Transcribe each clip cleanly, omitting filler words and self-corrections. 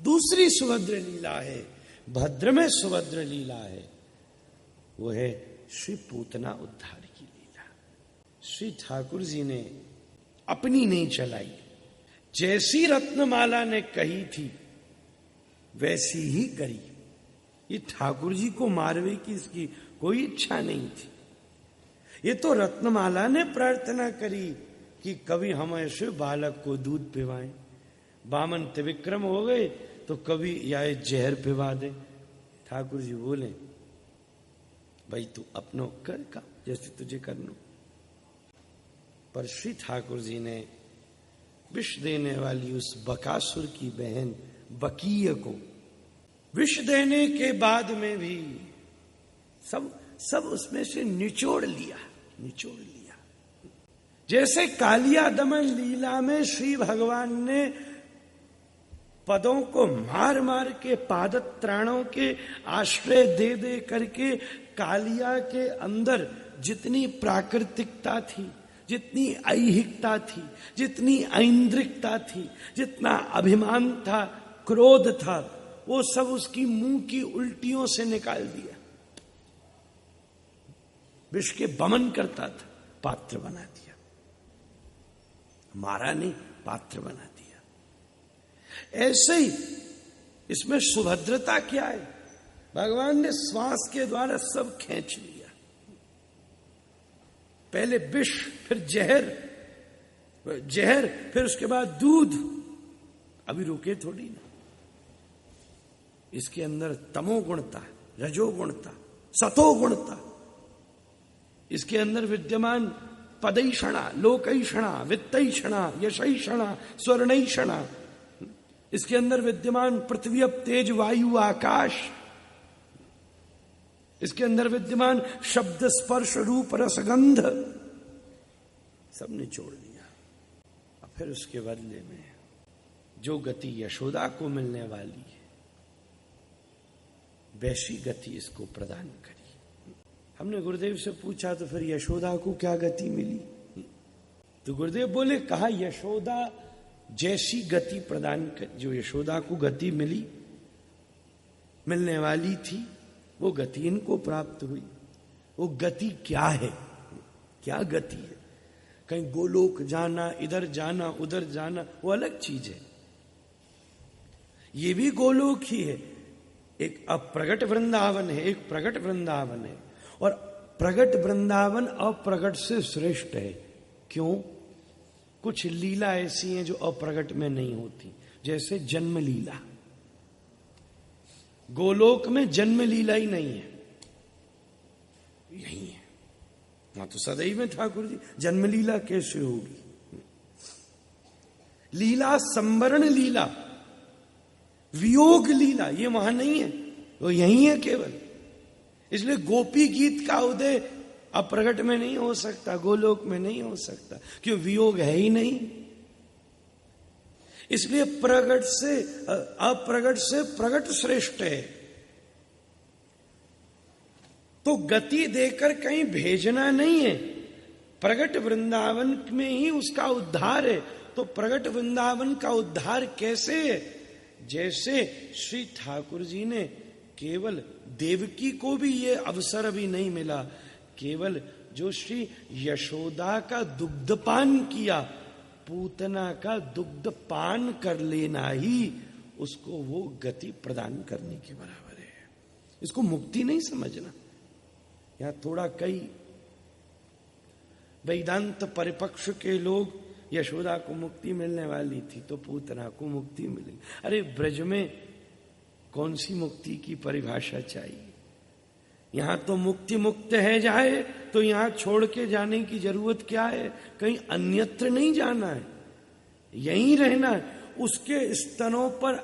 दूसरी सुभद्र लीला है, भद्र में सुभद्र लीला है, वो है श्री पूतना उद्धार की लीला। श्री ठाकुर जी ने अपनी नहीं चलाई, जैसी रत्नमाला ने कही थी वैसी ही करी। ये ठाकुर जी को मारवे की इसकी कोई इच्छा नहीं थी। ये तो रत्नमाला ने प्रार्थना करी कि कभी हम ऐसे बालक को दूध पिवाएं, बामन त्रिविक्रम हो गए तो कभी या जहर पिवा दे। ठाकुर जी बोले भाई तू अपनो कर का जैसे तुझे करनो। पर श्री ठाकुर जी ने विष देने वाली उस बकासुर की बहन बकीय को विष देने के बाद में भी सब उसमें से निचोड़ लिया। जैसे कालिया दमन लीला में श्री भगवान ने पदों को मार मार के पादत्राणों के आश्रय दे दे करके कालिया के अंदर जितनी प्राकृतिकता थी, जितनी ऐहिकता थी, जितनी ऐन्द्रिकता थी, जितना अभिमान था, क्रोध था, वो सब उसकी मुंह की उल्टियों से निकाल दिया। विष के बमन करता था, पात्र बना दिया। मारा नहीं, पात्र बना दिया। ऐसे ही इसमें सुभद्रता क्या है? भगवान ने श्वास के द्वारा सब खींच लिया। पहले विष, फिर जहर, फिर उसके बाद दूध। अभी रुके थोड़ी ना। इसके अंदर तमोगुणता, रजोगुणता, सतोगुणता, इसके अंदर विद्यमान पदैषणा, लोकैषणा, वित्तैषणा, यशैषणा, स्वर्णैषणा, इसके अंदर विद्यमान पृथ्वी, अप, तेज, वायु, आकाश, इसके अंदर विद्यमान शब्द, स्पर्श, रूप, रसगंध, सब निचोड़ दिया। और फिर उसके बदले में जो गति यशोदा को मिलने वाली है वैसी गति इसको प्रदान करी। हमने गुरुदेव से पूछा तो फिर यशोदा को क्या गति मिली? तो गुरुदेव बोले कहा यशोदा जैसी गति प्रदान कर, जो यशोदा को गति मिलने वाली थी वो गति इनको प्राप्त हुई। वो गति क्या है? क्या गति है? कहीं गोलोक जाना, इधर जाना, उधर जाना, वो अलग चीज है। ये भी गोलोक ही है। एक अप्रगट वृंदावन है, एक प्रगट वृंदावन है। और प्रगट वृंदावन अप्रगट से श्रेष्ठ है। क्यों? कुछ लीला ऐसी हैं जो अप्रगट में नहीं होती, जैसे जन्म लीला। गोलोक में जन्म लीला ही नहीं है, यही है। वहां तो सदैव में ठाकुर जी जन्म लीला कैसे होगी? लीला संवरण लीला, वियोग लीला, ये वहां नहीं है, वो यही है केवल। इसलिए गोपी गीत का उदय अप्रगट में नहीं हो सकता, गोलोक में नहीं हो सकता, क्यों? वियोग है ही नहीं। इसलिए प्रगट से अप्रगट से प्रगट श्रेष्ठ है। तो गति देकर कहीं भेजना नहीं है, प्रगट वृंदावन में ही उसका उद्धार है। तो प्रगट वृंदावन का उद्धार कैसे है? जैसे श्री ठाकुर जी ने केवल देवकी को भी ये अवसर अभी नहीं मिला, केवल जो श्री यशोदा का दुग्धपान किया, पूतना का दुग्ध पान कर लेना ही उसको वो गति प्रदान करने के बराबर है। इसको मुक्ति नहीं समझना। यहां थोड़ा कई वेदांत परिपक्ष के लोग यशोदा को मुक्ति मिलने वाली थी तो पूतना को मुक्ति मिली। अरे ब्रज में कौन सी मुक्ति की परिभाषा चाहिए? यहां तो मुक्ति मुक्त है जाए, तो यहां छोड़ के जाने की जरूरत क्या है? कहीं अन्यत्र नहीं जाना है, यहीं रहना है। उसके स्तनों पर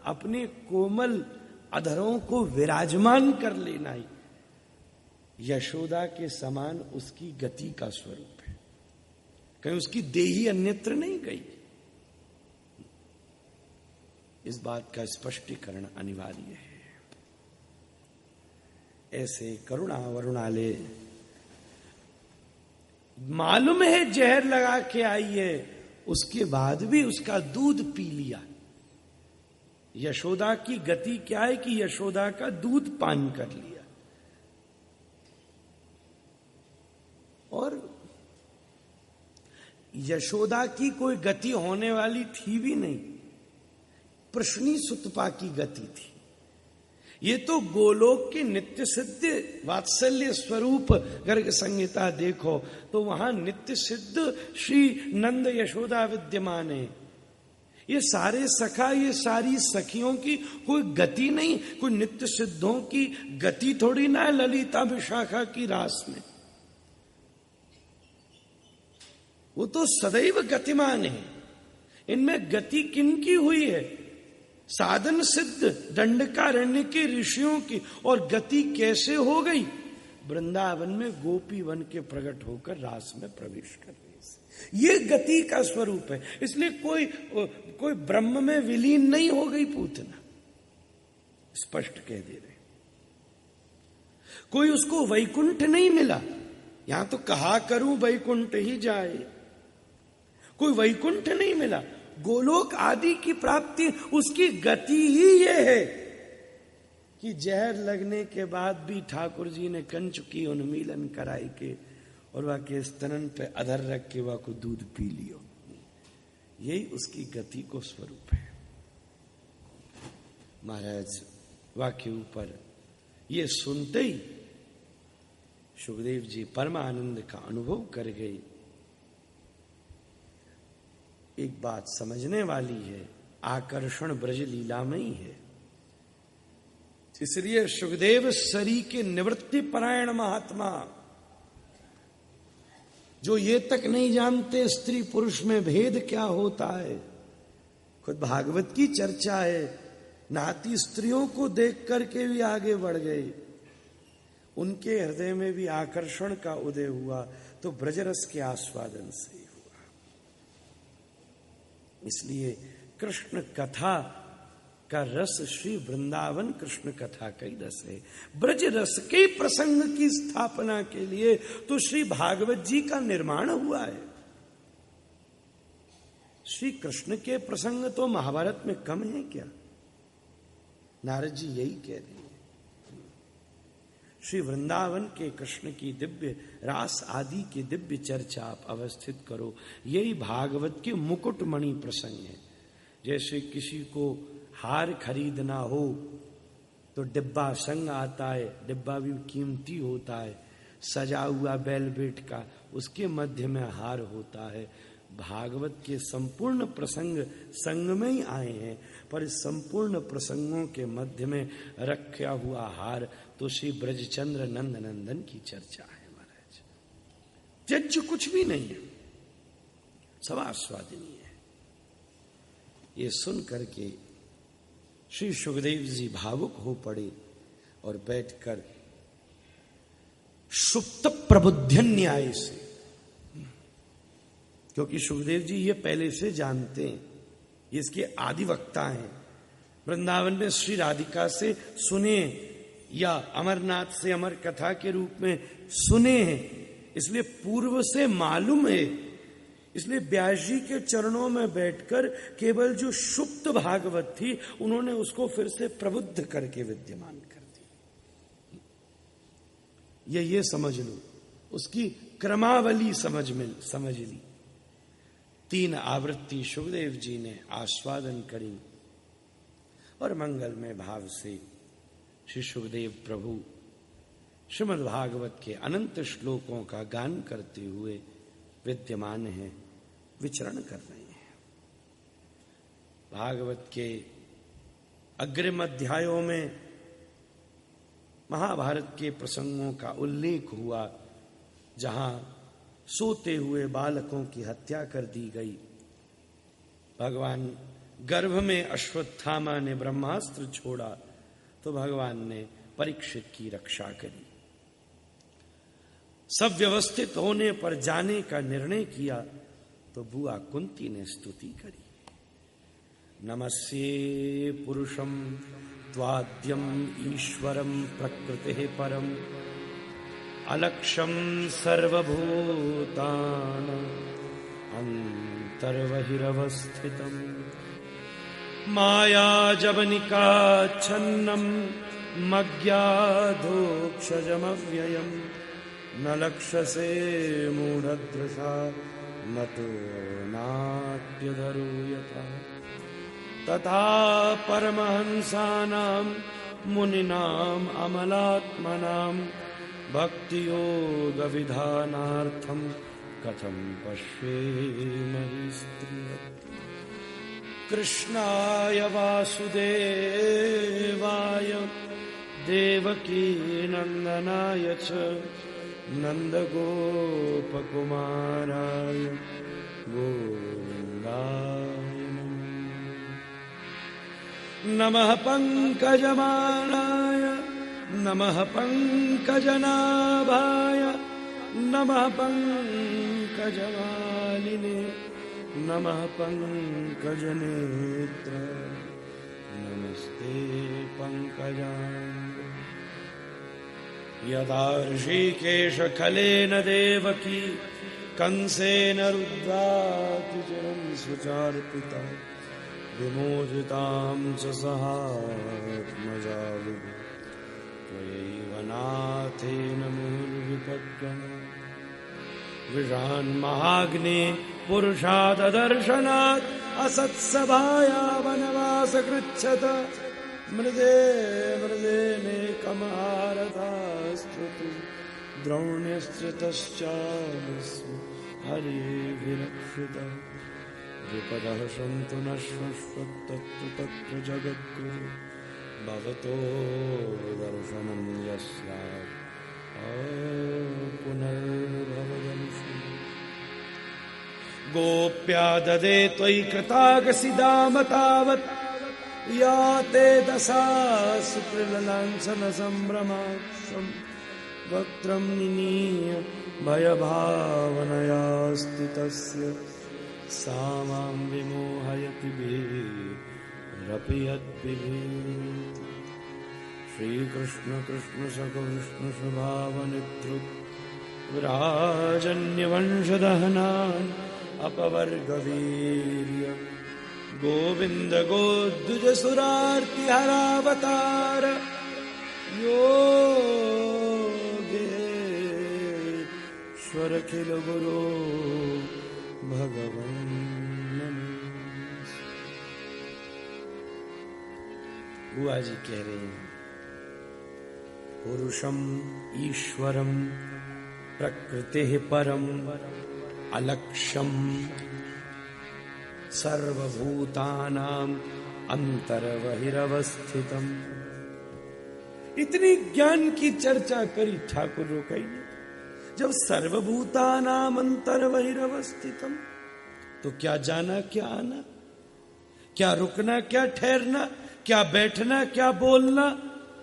अपने कोमल अधरों को विराजमान कर लेना ही यशोदा के समान उसकी गति का स्वरूप है। कहीं उसकी देही अन्यत्र नहीं गई। इस बात का स्पष्टीकरण अनिवार्य है। ऐसे करुणा वरुणालय, मालूम है जहर लगा के आई है, उसके बाद भी उसका दूध पी लिया। यशोदा की गति क्या है कि यशोदा का दूध पान कर लिया, और यशोदा की कोई गति होने वाली थी भी नहीं, प्रश्नी सुतपा की गति थी। ये तो गोलोक के नित्य सिद्ध वात्सल्य स्वरूप गर्ग संहिता देखो तो वहां नित्य सिद्ध श्री नंद यशोदा विद्यमान है। ये सारे सखा, ये सारी सखियों की कोई गति नहीं, कोई नित्य सिद्धों की गति थोड़ी ना है ललिता विशाखा की रास में। वो तो सदैव गतिमान है। इनमें गति किनकी हुई है? साधन सिद्ध दंडकारण्य के ऋषियों की। और गति कैसे हो गई? वृंदावन में गोपी बन के प्रकट होकर रास में प्रवेश कर रही। ये गति का स्वरूप है। इसलिए कोई ब्रह्म में विलीन नहीं हो गई पूतना, स्पष्ट कह दे रहे। कोई उसको वैकुंठ नहीं मिला। यहां तो कहा करूं वैकुंठ ही जाए, कोई वैकुंठ नहीं मिला। गोलोक आदि की प्राप्ति, उसकी गति ही ये है कि जहर लगने के बाद भी ठाकुर जी ने कंच की उन्मीलन कराई के और वह के स्तनन पे अधर रख के वह को दूध पी लियो। यही उसकी गति को स्वरूप है। महाराज वह के ऊपर ये सुनते ही सुखदेव जी परमानंद का अनुभव कर गए। एक बात समझने वाली है, आकर्षण ब्रज लीला में ही है। इसलिए सुखदेव सरी के निवृत्ति परायण महात्मा, जो ये तक नहीं जानते स्त्री पुरुष में भेद क्या होता है, खुद भागवत की चर्चा है, नाती स्त्रियों को देख करके भी आगे बढ़ गए। उनके हृदय में भी आकर्षण का उदय हुआ तो ब्रजरस के आस्वादन से हुआ। इसलिए कृष्ण कथा का रस श्री वृंदावन कृष्ण कथा का ही रस है। ब्रज रस के प्रसंग की स्थापना के लिए तो श्री भागवत जी का निर्माण हुआ है। श्री कृष्ण के प्रसंग तो महाभारत में कम है क्या? नारद जी यही कह रहे हैं। श्री वृंदावन के कृष्ण की दिव्य रास आदि की दिव्य चर्चा आप अवस्थित करो, यही भागवत के मुकुटमणि प्रसंग है। जैसे किसी को हार खरीदना हो तो डिब्बा संग आता है, डिब्बा भी कीमती होता है, सजा हुआ वेलवेट का, उसके मध्य में हार होता है। भागवत के संपूर्ण प्रसंग संग में ही आए हैं, पर इस संपूर्ण प्रसंगों के मध्य में रखा हुआ हार तो श्री ब्रजचंद्र नंद नंदन की चर्चा है। महाराज त्यज्य कुछ भी नहीं है, सब आस्वादनीय है। ये सुन करके श्री सुखदेव जी भावुक हो पड़े और बैठकर सुप्त प्रबुद्धन न्याय से, क्योंकि सुखदेव जी ये पहले से जानते हैं, इसके आदि वक्ता हैं। वृंदावन में श्री राधिका से सुने या अमरनाथ से अमर कथा के रूप में सुने हैं, इसलिए पूर्व से मालूम है। इसलिए व्यास जी के चरणों में बैठकर केवल जो सुप्त भागवत थी उन्होंने उसको फिर से प्रबुद्ध करके विद्यमान कर दी। ये समझ लो, उसकी क्रमावली समझ ली। 3 आवृत्ति सुखदेव जी ने आस्वादन करी और मंगलमय भाव से श्री सुखदेव प्रभु श्रीमद् भागवत के अनंत श्लोकों का गान करते हुए विद्यमान हैं, विचरण कर रहे हैं। भागवत के अग्रिम अध्यायों में महाभारत के प्रसंगों का उल्लेख हुआ, जहां सोते हुए बालकों की हत्या कर दी गई। भगवान गर्भ में अश्वत्थामा ने ब्रह्मास्त्र छोड़ा तो भगवान ने परीक्षित की रक्षा करी। सब व्यवस्थित होने पर जाने का निर्णय किया तो बुआ कुंती ने स्तुति करी। नमस्ये पुरुषम त्वाद्यम ईश्वरम प्रकृति परम अलक्षम सर्वभूतान अंतर्बहिरवस्थितम माया जवनिका छन्नम मज्ञाधोक्षजमव्ययम् न लक्ष्यसे मूढदृशा नटो नाट्यधरो यथा तथा परमहंसानां मुनीनाम् अमलात्मनां भक्तियोगविधानार्थं कथं पश्येमहि स्त्रियः कृष्णाय वासुदेवाय देवकी नंदनाय च नंदगोपकुमाराय गोविन्दाय नमः पंकजमालाय नमः पंकजनाभाय नमः पंकजमालिने नमः पंकजनेत्र नमस्ते पंकजांग यदा ऋषिकेश खलेन देवकी कंसेन रुद्रातिचिरं सुचार्पिता विमोचितां च सहात्मजा त्वयैव नाथेन मुहुर्विपद्यः विषान्महाग्ने पुरुषाददर्शनात् असत्सभाया वनवासकृच्छत मृदे मृदेनेकमहारथास्तुति द्रोण्यश्चितश्चास्म हरिभिरक्षितः विपदः सन्तु न श्वश्वत्तत्तु तत्र जगद्गुरु भवतो दर्शनं यस्यात् पुनर्भवदंशु गोप्या ददे त्वयि कृतागसिदाम तावत् या ते दशासु प्रललाञ्छन सम्भ्रमाक्षम् वक्त्रं निनीय भयभावनया स्थितस्य सा मां विमोहयति भिरपि यद्विभीति श्रीकृष्ण कृष्ण सख विष्णु स्वभावनितृ विराजन्यवंशदहनान् अपवर्गवीर्य गोविन्द गोद्विजसुरार्तिहरावतार योगेश्वर गुरो भगवन् बुआ जी कह रहे हैं पुरुषम ईश्वरम प्रकृति परम अलक्ष्यम सर्वभूतानां अंतर्बहिरवस्थितम। इतनी ज्ञान की चर्चा करी ठाकुर रोकई ने। जब सर्वभूतानां अंतर्बहिरवस्थितम तो क्या जाना क्या आना, क्या रुकना क्या ठहरना, क्या बैठना क्या बोलना,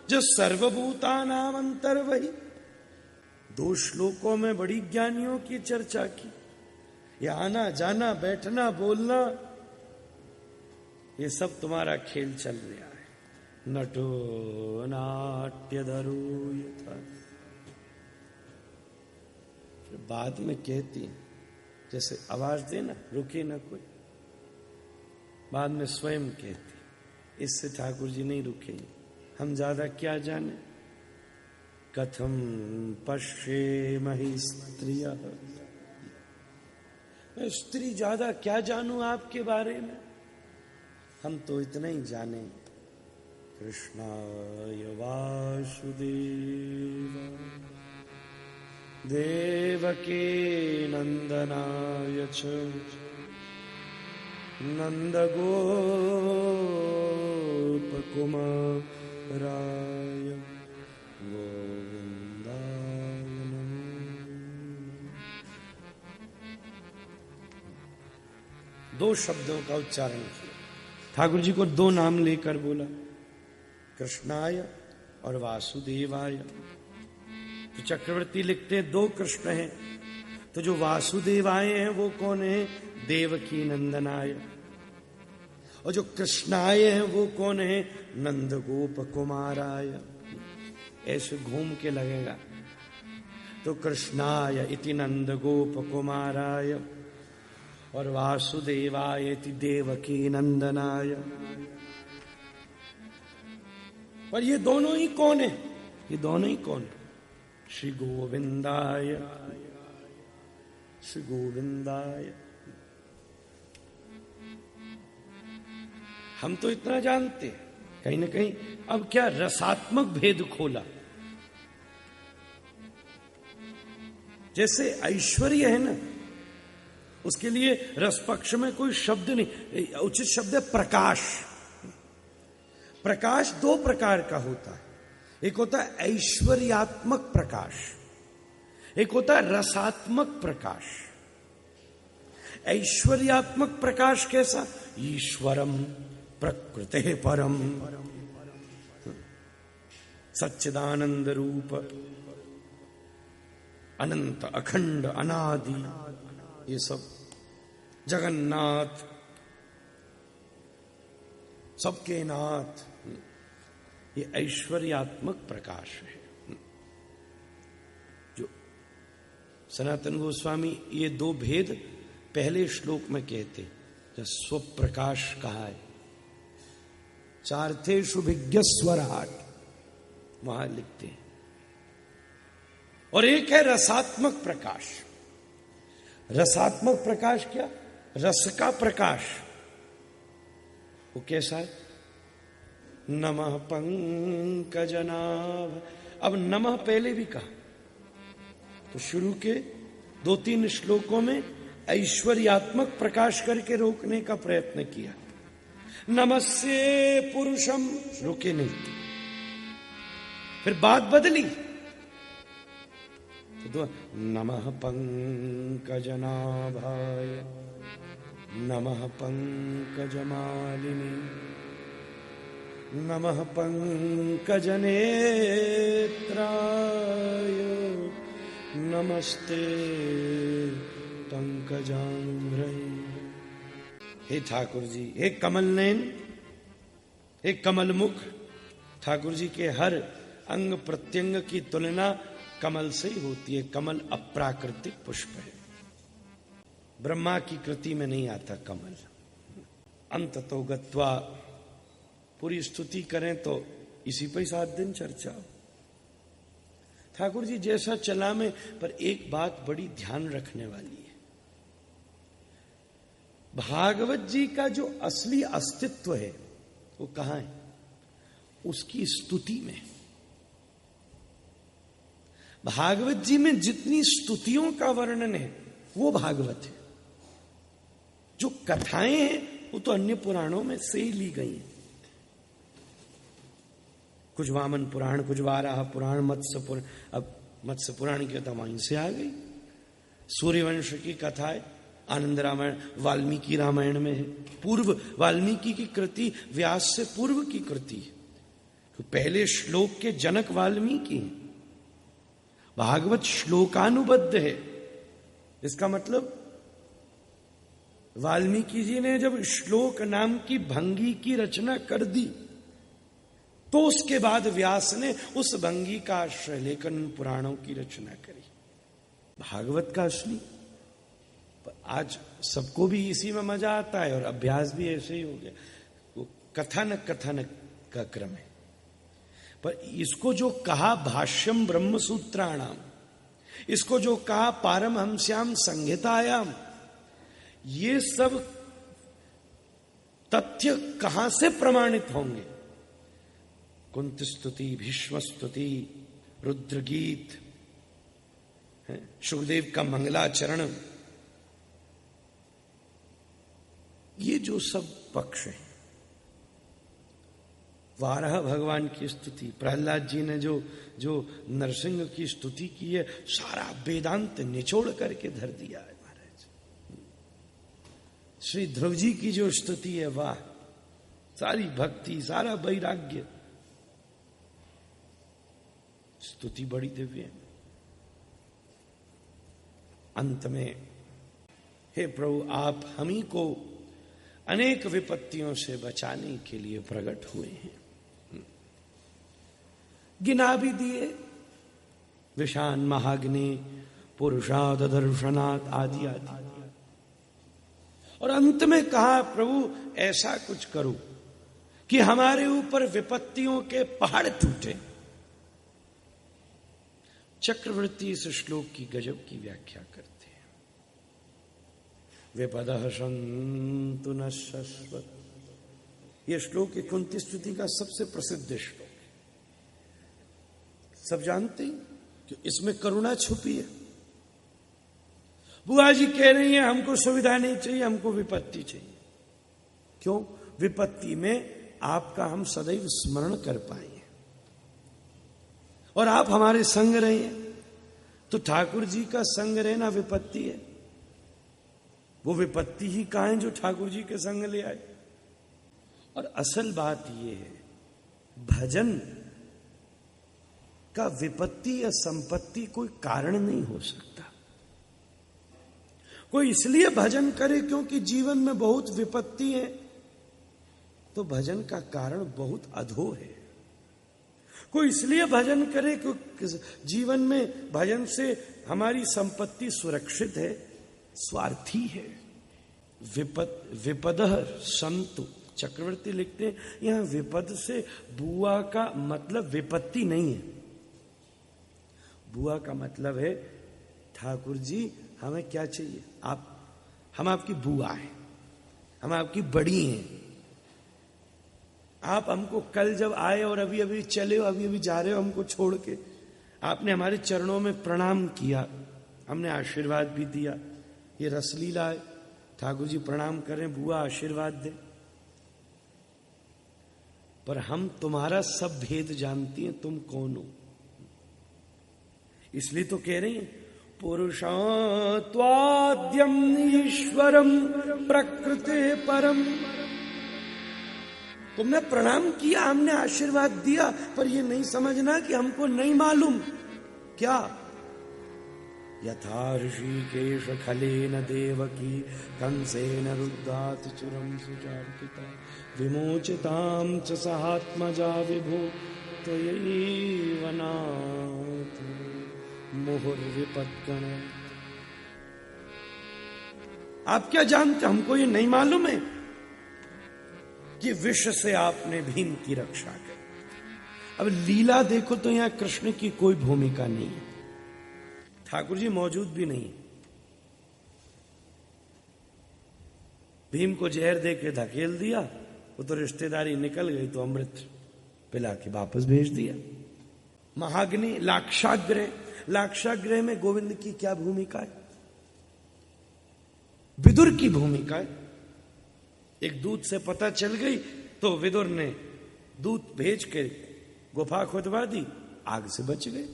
जो सर्वभूतानां अंतर्बहि। दो श्लोकों में बड़ी ज्ञानियों की चर्चा की। ये आना जाना बैठना बोलना ये सब तुम्हारा खेल चल रहा है। नटो नाट्यधरो यथा। बाद में कहती जैसे आवाज देना रुके ना कोई, बाद में स्वयं कहती इससे ठाकुर जी नहीं रुकेंगे, हम ज्यादा क्या जाने। कथम पश्येमहि स्त्रियः। मैं स्त्री ज्यादा क्या जानूं आपके बारे में, हम तो इतना ही जाने। कृष्णाय वासुदेवाय देवकी नंदनाय च नंदगोपकुमाराय गोविन्दाय नमः। दो शब्दों का उच्चारण किया। ठाकुर जी को दो नाम लेकर बोला, कृष्णाय और वासुदेवाय। तो चक्रवर्ती लिखते हैं दो कृष्ण हैं, तो जो वासुदेवाय हैं वो कौन है? देवकी नंदनाय। और जो कृष्णाय हैं वो कौन है? नंद गोप कुमाराय। ऐसे घूम के लगेगा तो कृष्णाय इति नंद गोप कुमाराय और वासुदेवायति देवकी नंदनाय। पर ये दोनों ही कौन है? ये दोनों ही कौन? श्री गोविंदाय, श्री गोविंदाय। हम तो इतना जानते हैं, कहीं ना कहीं अब क्या रसात्मक भेद खोला। जैसे ऐश्वर्य है ना, उसके लिए रस पक्ष में कोई शब्द नहीं, उचित शब्द है प्रकाश। प्रकाश दो प्रकार का होता है, एक होता है ऐश्वर्यात्मक प्रकाश, एक होता है रसात्मक प्रकाश। ऐश्वर्यात्मक प्रकाश कैसा? ईश्वरम प्रकृते परम सच्चिदानंद रूप अनंत अखंड अनादि, ये सब जगन्नाथ, सबके नाथ, ये ऐश्वर्यात्मक प्रकाश है। जो सनातन गोस्वामी ये दो भेद पहले श्लोक में कहते, जो स्वप्रकाश कहा है, चार्थेषु भिज्ञ स्वराट, वहां लिखते हैं। और एक है रसात्मक प्रकाश। रसात्मक प्रकाश क्या? रस का प्रकाश। वो कैसा है? नमः पंकजनाभ। अब नमः पहले भी कहा, तो शुरू के 2-3 श्लोकों में ऐश्वर्यात्मक प्रकाश करके रोकने का प्रयत्न किया। नमस्ये पुरुषम, रुके नहीं, फिर बात बदली, तो नमः पंकजनाभाय, नमः पंकजमालिनी, नमः पंकजनेत्राय, नमस्ते पंकजांघ्रये। हे ठाकुर जी, हे कमल नयन, हे कमल मुख। ठाकुर जी के हर अंग प्रत्यंग की तुलना कमल से ही होती है। कमल अप्राकृतिक पुष्प है, ब्रह्मा की कृति में नहीं आता कमल। अंततो गत्वा, पूरी स्तुति करें तो इसी पे 7 दिन चर्चा हो। ठाकुर जी जैसा चला में, पर एक बात बड़ी ध्यान रखने वाली है। भागवत जी का जो असली अस्तित्व है वो कहां है? उसकी स्तुति में। भागवत जी में जितनी स्तुतियों का वर्णन है वो भागवत है। जो कथाएं हैं वो तो अन्य पुराणों में से ही ली गई हैं। कुछ वामन पुराण, कुछ वाराह पुराण, मत्स्य पुराण। अब मत्स्य पुराण की कथा वहीं से आ गई। सूर्यवंश की कथाएं आनंद रामायण, वाल्मीकि रामायण में है। पूर्व वाल्मीकि की कृति व्यास से पूर्व की कृति है। तो पहले श्लोक के जनक वाल्मीकि हैं। भागवत श्लोकानुबद्ध है। इसका मतलब वाल्मीकि जी ने जब श्लोक नाम की भंगी की रचना कर दी तो उसके बाद व्यास ने उस भंगी का आश्रय लेकर पुराणों की रचना करी। भागवत का असली। पर आज सबको भी इसी में मजा आता है और अभ्यास भी ऐसे ही हो गया। वो कथानक कथानक का क्रम है। पर इसको जो कहा भाष्यम ब्रह्म सूत्राणाम, इसको जो कहा पारमहंस्याम संहितायाम, ये सब तथ्य कहां से प्रमाणित होंगे? कुंती स्तुति, भीष्म स्तुति, रुद्र गीत, सुखदेव का मंगलाचरण, ये जो सब पक्ष हैं। वाराह भगवान की स्तुति, प्रहलाद जी ने जो नरसिंह की स्तुति की है, सारा वेदांत निचोड़ करके धर दिया है महाराज। श्री ध्रुव जी की जो स्तुति है, वाह, सारी भक्ति, सारा वैराग्य, स्तुति बड़ी दिव्य है। अंत में, हे प्रभु, आप हम ही को अनेक विपत्तियों से बचाने के लिए प्रकट हुए हैं। गिना भी दिए, विषान महाग्नि, पुरुषाद दर्शनात् आदि आदि। और अंत में कहा, प्रभु ऐसा कुछ करो कि हमारे ऊपर विपत्तियों के पहाड़ टूटे। चक्रवर्ती इस श्लोक की गजब की व्याख्या करते हैं। विपदः सन्तु न शश्वत्, यह श्लोक 29 स्तुति का सबसे प्रसिद्ध श्लोक है। सब जानते हैं कि इसमें करुणा छुपी है। बुआ जी कह रही है हमको सुविधा नहीं चाहिए, हमको विपत्ति चाहिए। क्यों? विपत्ति में आपका हम सदैव स्मरण कर पाए और आप हमारे संग रहे हैं। तो ठाकुर जी का संग रहना विपत्ति है। वो विपत्ति ही कहां है जो ठाकुर जी के संग ले आए। और असल बात यह है, भजन का विपत्ति या संपत्ति कोई कारण नहीं हो सकता। कोई इसलिए भजन करे क्योंकि जीवन में बहुत विपत्ति है, तो भजन का कारण बहुत अधो है। कोई इसलिए भजन करे क्योंकि जीवन में भजन से हमारी संपत्ति सुरक्षित है, स्वार्थी है। विपदः सन्तु, चक्रवर्ती लिखते हैं यहां विपद से बुआ का मतलब विपत्ति नहीं है। बुआ का मतलब है ठाकुर जी हमें क्या चाहिए, हम आपकी बुआ हैं, हम आपकी बड़ी हैं। आप हमको कल जब आए और अभी अभी चले हो, अभी अभी जा रहे हो हमको छोड़ के, आपने हमारे चरणों में प्रणाम किया, हमने आशीर्वाद भी दिया। ये रसलीला है, ठाकुर जी प्रणाम करें, बुआ आशीर्वाद दे। पर हम तुम्हारा सब भेद जानती हैं, तुम कौन हो। इसलिए तो कह रही हैं पुरुषं त्वाद्यं ईश्वरं प्रकृते परम। तुमने प्रणाम किया, हमने आशीर्वाद दिया, पर ये नहीं समझना कि हमको नहीं मालूम क्या। यथा ऋषिकेश खलेन देवकी कंसेन रुद्धात् चुरं सुचार्पिता विमोचितां च सहात्मजा विभो त्वयैव नाथ मुहुर्विपद्गण। आप क्या जानते, हमको ये नहीं मालूम है कि विष से आपने भीम की रक्षा की। अब लीला देखो तो यहां कृष्ण की कोई भूमिका नहीं है, ठाकुर जी मौजूद भी नहीं। भीम को जहर दे के धकेल दिया, वो तो रिश्तेदारी निकल गई, तो अमृत पिला के वापस भेज दिया। महाग्नि, लाक्षाग्रह, लाक्षाग्रह में गोविंद की क्या भूमिका है? विदुर की भूमिका है। एक दूत से पता चल गई तो विदुर ने दूत भेज के गुफा खुदवा दी, आग से बच गए।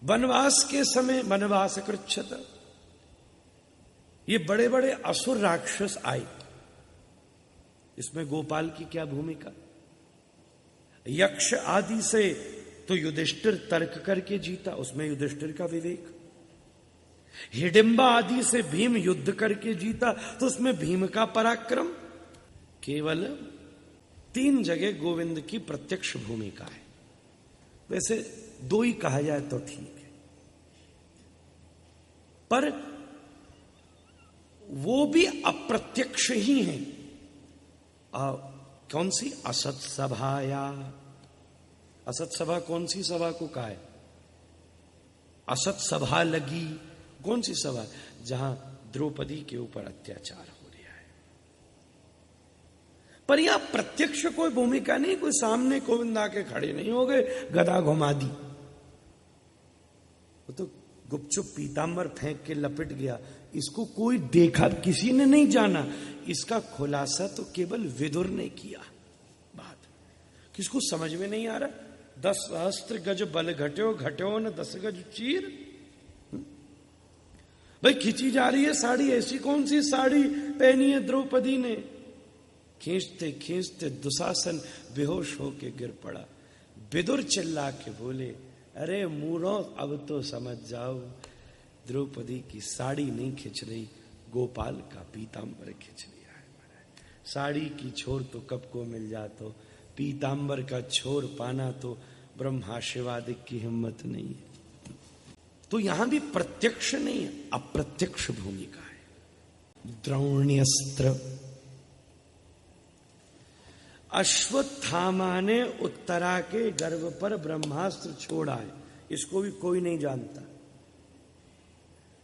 वनवास के समय वनवास कृच्छत, ये बड़े बड़े असुर राक्षस आए, इसमें गोपाल की क्या भूमिका? यक्ष आदि से तो युधिष्ठिर तर्क करके जीता, उसमें युधिष्ठिर का विवेक। हिडिंबा आदि से भीम युद्ध करके जीता, तो उसमें भीम का पराक्रम। केवल 3 जगह गोविंद की प्रत्यक्ष भूमिका है। वैसे 2 ही कहा जाए तो ठीक है, पर वो भी अप्रत्यक्ष ही हैं। कौन सी? असत सभाया। असत सभा कौन सी सभा को कहा है? असत सभा लगी, कौन सी सभा? जहां द्रौपदी के ऊपर अत्याचार हो रहा है। पर यहां प्रत्यक्ष कोई भूमिका नहीं, कोई सामने गोविंद आके खड़े नहीं हो गए, गदा घुमा दी। वो तो गुपचुप पीतांबर फेंक के लपट गया, इसको कोई देखा, किसी ने नहीं जाना। इसका खुलासा तो केवल विदुर ने किया। बात किसको समझ में नहीं आ रहा? 10 सहस्त्र गज बल घट्यो घट्यो न 10 गज चीर। भाई खींची जा रही है साड़ी, ऐसी कौन सी साड़ी पहनी है द्रौपदी ने? खींचते खींचते दुशासन बेहोश होके गिर पड़ा। विदुर चिल्ला के बोले, अरे मूढ़ो, अब तो समझ जाओ, द्रौपदी की साड़ी नहीं खिंच रही, गोपाल का पीतांबर खिंच लिया है। साड़ी की छोर तो कब को मिल जातो, पीतांबर का छोर पाना तो ब्रह्मा शिवादिक की हिम्मत नहीं है। तो यहां भी प्रत्यक्ष नहीं है, अप्रत्यक्ष भूमिका है। द्रोण्यस्त्र। अश्वत्थामा ने उत्तरा के गर्भ पर ब्रह्मास्त्र छोड़ा है, इसको भी कोई नहीं जानता।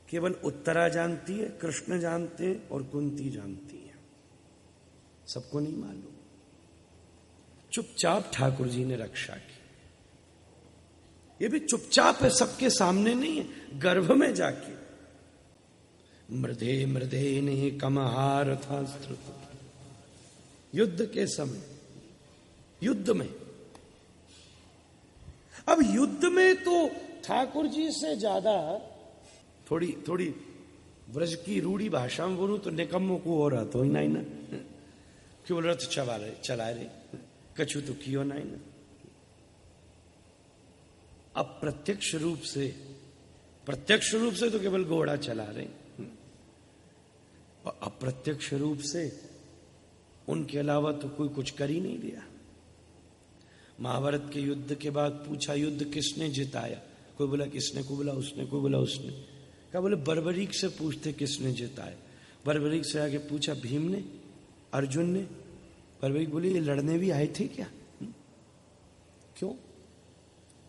केवल उत्तरा जानती है, कृष्ण जानते हैं और कुंती जानती है, सबको नहीं मालूम। चुपचाप ठाकुर जी ने रक्षा की। ये भी चुपचाप है, सबके सामने नहीं है, गर्भ में जाके। मृधे मृधे ने कमहार था स्त्रुत। युद्ध के समय, युद्ध में। अब युद्ध में तो ठाकुर जी से ज्यादा, थोड़ी ब्रज की रूढ़ी भाषा में बोलूं तो निकम्मों को हो रहा तो ही नहीं ना, क्यों रथ चला रहे कछु तो कियो नहीं ना। अब प्रत्यक्ष रूप से तो केवल घोड़ा चला रहे, और अप्रत्यक्ष रूप से उनके अलावा तो कोई कुछ कर ही नहीं दिया। महाभारत के युद्ध के बाद पूछा युद्ध किसने जिताया, कोई बोला किसने, को बोला उसने, कोई बोला उसने। क्या बोले बर्बरीक से पूछते किसने जिताया। बर्बरीक से आगे पूछा भीम ने, अर्जुन ने। बर्बरीक बोले ये लड़ने भी आए थे क्या? क्यों?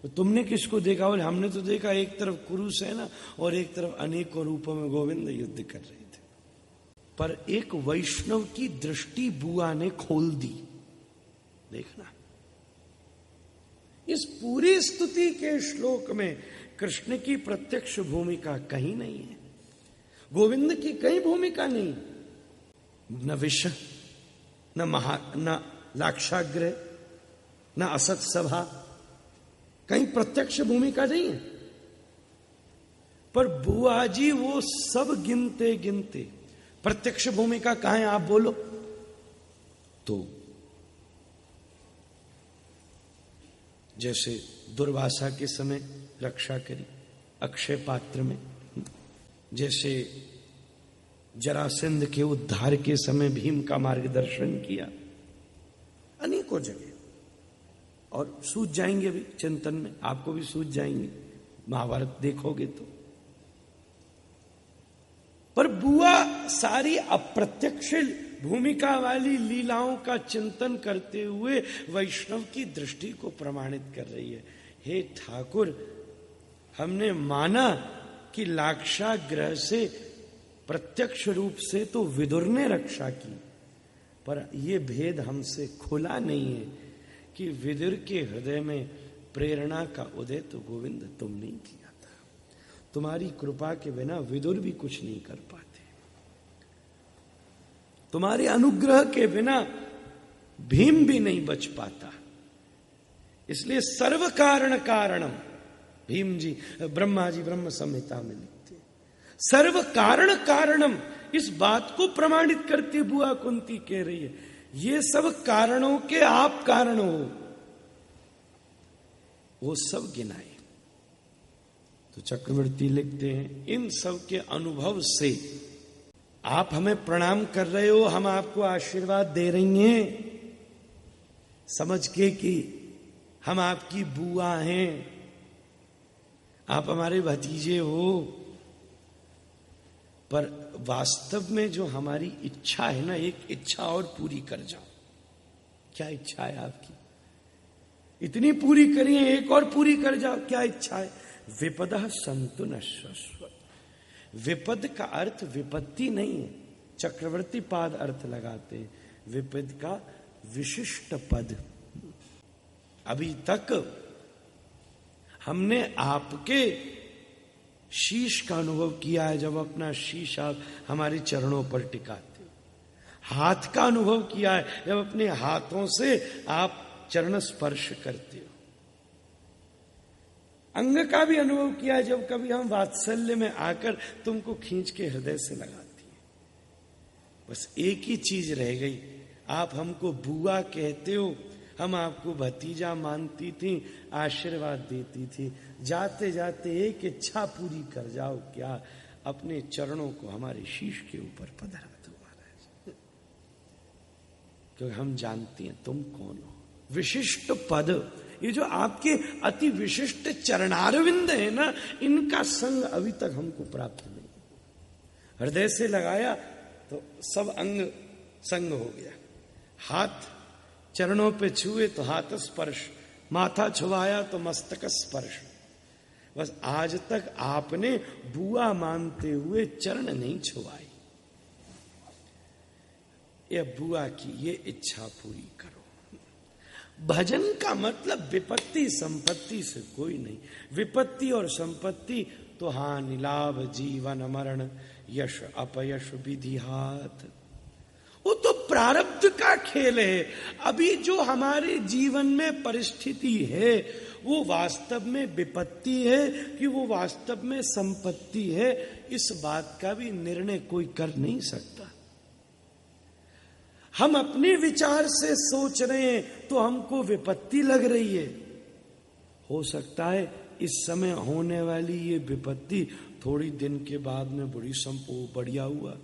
तो तुमने किसको देखा? बोले हमने तो देखा एक तरफ कुरुसेना और एक तरफ अनेकों रूपों में गोविंद युद्ध कर रहे थे। पर एक वैष्णव की दृष्टि बुआ ने खोल दी। देखना, इस पूरी स्तुति के श्लोक में कृष्ण की प्रत्यक्ष भूमिका कहीं नहीं है, गोविंद की कहीं भूमिका नहीं। न विष, न लाक्षाग्रह, न असत सभा, कहीं प्रत्यक्ष भूमिका नहीं है। पर बुआ जी वो सब गिनते गिनते प्रत्यक्ष भूमिका कहां है आप बोलो तो। जैसे दुर्वासा के समय रक्षा करी अक्षय पात्र में, जैसे जरासंध के उद्धार के समय भीम का मार्गदर्शन किया, अनेकों जगह। और सूझ जाएंगे भी चिंतन में, आपको भी सूझ जाएंगे महाभारत देखोगे तो। पर बुआ सारी अप्रत्यक्ष भूमिका वाली लीलाओं का चिंतन करते हुए वैष्णव की दृष्टि को प्रमाणित कर रही है। हे ठाकुर, हमने माना कि लाक्षाग्रह से प्रत्यक्ष रूप से तो विदुर ने रक्षा की, पर यह भेद हमसे खुला नहीं है कि विदुर के हृदय में प्रेरणा का उदय तो गोविंद तुमने किया था। तुम्हारी कृपा के बिना विदुर भी कुछ नहीं कर पाते, तुम्हारे अनुग्रह के बिना भीम भी नहीं बच पाता। इसलिए सर्व कारण कारणम, भीम जी ब्रह्मा जी ब्रह्म संहिता में लिखते हैं, सर्व कारण कारणम। इस बात को प्रमाणित करती बुआ कुंती कह रही है, ये सब कारणों के आप कारण हो, वो सब गिनाए। तो चक्रवर्ती लिखते हैं, इन सब के अनुभव से आप हमें प्रणाम कर रहे हो, हम आपको आशीर्वाद दे रही हैं समझ के कि हम आपकी बुआ हैं, आप हमारे भतीजे हो। पर वास्तव में जो हमारी इच्छा है ना, एक इच्छा और पूरी कर जाओ। क्या इच्छा है आपकी? इतनी पूरी करिए, एक और पूरी कर जाओ। क्या इच्छा है? विपदः सन्तु नश्वस्व। विपद का अर्थ विपत्ति नहीं है, चक्रवर्ती पाद अर्थ लगाते हैं। विपद का विशिष्ट पद। अभी तक हमने आपके शीश का अनुभव किया है, जब अपना शीश आप हमारे चरणों पर टिकाते हो। हाथ का अनुभव किया है, जब अपने हाथों से आप चरण स्पर्श करते हो। अंग का भी अनुभव किया है, जब कभी हम वात्सल्य में आकर तुमको खींच के हृदय से लगाती है। बस एक ही चीज रह गई, आप हमको बुआ कहते हो, हम आपको भतीजा मानती थी, आशीर्वाद देती थी। जाते जाते एक इच्छा पूरी कर जाओ। क्या? अपने चरणों को हमारे शीश के ऊपर पधरा दो महाराज, क्योंकि हम जानते हैं तुम कौन हो। विशिष्ट पद, ये जो आपके अति विशिष्ट चरणारविंद है ना, इनका संग अभी तक हमको प्राप्त नहीं। हृदय से लगाया तो सब अंग संग हो गया। हाथ चरणों पे छुए तो हाथ स्पर्श, माथा छुआया तो मस्तक स्पर्श। बस आज तक आपने बुआ मानते हुए चरण नहीं छुआई। ये बुआ की ये इच्छा पूरी करो। भजन का मतलब विपत्ति संपत्ति से कोई नहीं। विपत्ति और संपत्ति तो हानि लाभ जीवन मरण यश अपयश विधि हाथ, वो तो प्रारब्ध का खेल है। अभी जो हमारे जीवन में परिस्थिति है वो वास्तव में विपत्ति है कि वो वास्तव में संपत्ति है, इस बात का भी निर्णय कोई कर नहीं सकता। हम अपने विचार से सोच रहे हैं तो हमको विपत्ति लग रही है। हो सकता है इस समय होने वाली ये विपत्ति थोड़ी दिन के बाद में बड़ी बढ़िया हुआ।